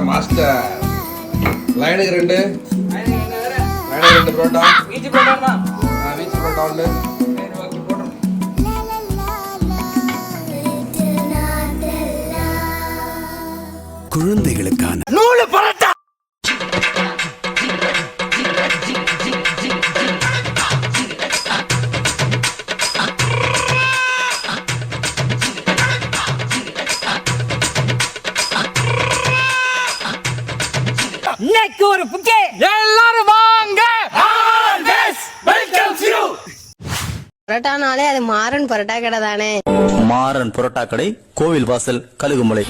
Master. லைனுக்கு 2 புரோட்டா. வீச்சு புரோட்டா உண்டு. குழந்தைகளுக்கான நூலு பரோட்டா. இன்னைக்கு ஒரு புக்கே எல்லாரும் வாங்க. Always welcome you. பரோட்டானாலே அது மாறன் பரோட்டா கடை தானே. மாறன் பரோட்டா கடை, கோவில் வாசல், கழுகுமலை.